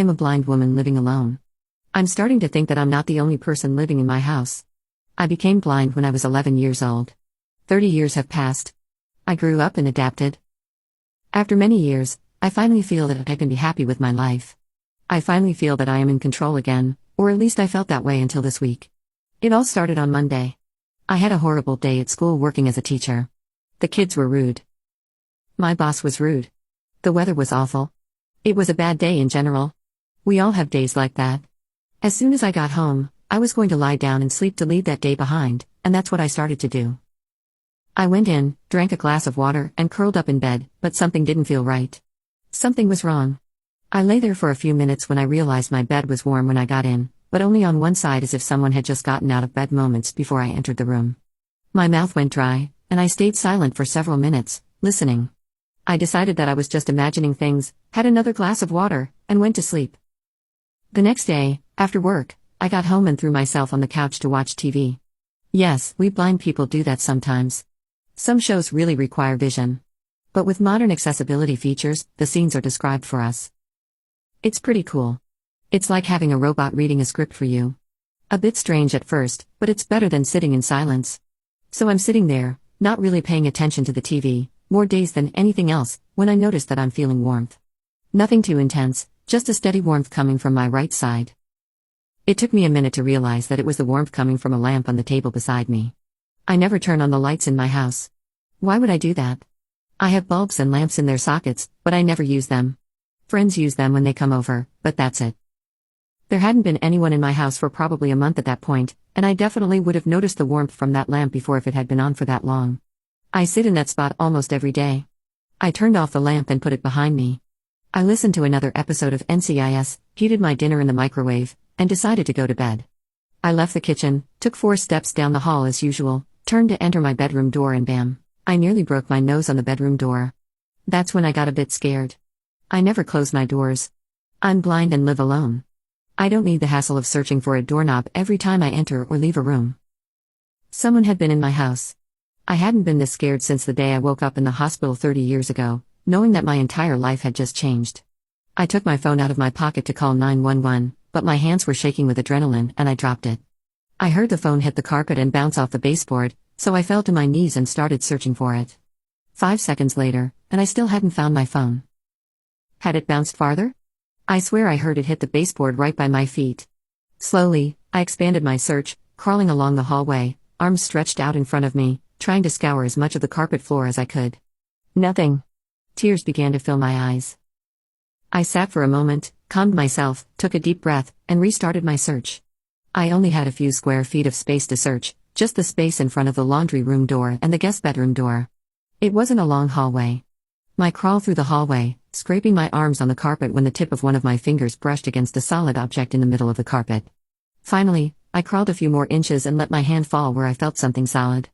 am a blind woman living alone. I'm starting to think that I'm not the only person living in my house. I became blind when I was 11 years old. 30 years have passed. I grew up and adapted. After many years, I finally feel that I can be happy with my life. I finally feel that I am in control again, or at least I felt that way until this week. It all started on Monday. I had a horrible day at school working as a teacher. The kids were rude. My boss was rude. The weather was awful. It was a bad day in general. We all have days like that. As soon as I got home, I was going to lie down and sleep to leave that day behind, and that's what I started to do. I went in, drank a glass of water, and curled up in bed, but something didn't feel right. Something was wrong. I lay there for a few minutes when I realized my bed was warm when I got in, but only on one side, as if someone had just gotten out of bed moments before I entered the room. My mouth went dry, and I stayed silent for several minutes, listening. I decided that I was just imagining things, had another glass of water, and went to sleep. The next day, after work, I got home and threw myself on the couch to watch TV. Yes, we blind people do that sometimes. Some shows really require vision. But with modern accessibility features, the scenes are described for us. It's pretty cool. It's like having a robot reading a script for you. A bit strange at first, but it's better than sitting in silence. So I'm sitting there, not really paying attention to the TV, more dazed than anything else, when I notice that I'm feeling warmth. Nothing too intense, just a steady warmth coming from my right side. It took me a minute to realize that it was the warmth coming from a lamp on the table beside me. I never turn on the lights in my house. Why would I do that? I have bulbs and lamps in their sockets, but I never use them. Friends use them when they come over, but that's it. There hadn't been anyone in my house for probably a month at that point, and I definitely would have noticed the warmth from that lamp before if it had been on for that long. I sit in that spot almost every day. I turned off the lamp and put it behind me. I listened to another episode of NCIS, heated my dinner in the microwave, and decided to go to bed. I left the kitchen, took 4 steps down the hall as usual, turned to enter my bedroom door and bam, I nearly broke my nose on the bedroom door. That's when I got a bit scared. I never close my doors. I'm blind and live alone. I don't need the hassle of searching for a doorknob every time I enter or leave a room. Someone had been in my house. I hadn't been this scared since the day I woke up in the hospital 30 years ago, knowing that my entire life had just changed. I took my phone out of my pocket to call 911, but my hands were shaking with adrenaline and I dropped it. I heard the phone hit the carpet and bounce off the baseboard, so I fell to my knees and started searching for it. 5 seconds later, and I still hadn't found my phone. Had it bounced farther? I swear I heard it hit the baseboard right by my feet. Slowly, I expanded my search, crawling along the hallway, arms stretched out in front of me, trying to scour as much of the carpet floor as I could. Nothing. Tears began to fill my eyes. I sat for a moment, calmed myself, took a deep breath, and restarted my search. I only had a few square feet of space to search, just the space in front of the laundry room door and the guest bedroom door. It wasn't a long hallway. I crawled through the hallway, scraping my arms on the carpet when the tip of one of my fingers brushed against a solid object in the middle of the carpet. Finally, I crawled a few more inches and let my hand fall where I felt something solid.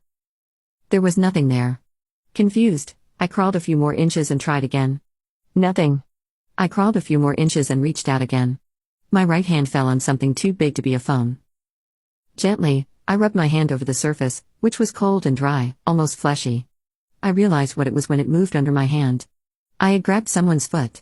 There was nothing there. Confused, I crawled a few more inches and tried again. Nothing. I crawled a few more inches and reached out again. My right hand fell on something too big to be a phone. Gently, I rubbed my hand over the surface, which was cold and dry, almost fleshy. I realized what it was when it moved under my hand. I had grabbed someone's foot.